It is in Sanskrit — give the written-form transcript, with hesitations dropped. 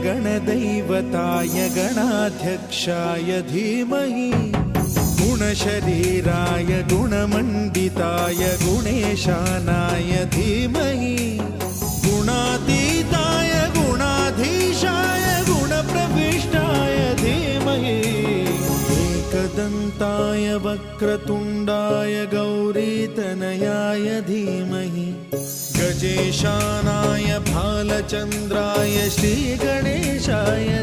गणदैवताय गणाध्यक्षाय धीमहि गुणशरीराय गुणमण्डिताय गुणेशानाय धीमहि गुणातीताय गुणाधीशाय गुणप्रविष्टाय धीमहि एकदन्ताय वक्रतुण्डाय गौरीतनयाय धीमहि गजेशानाय भालचन्द्राय श्रीगणेशाय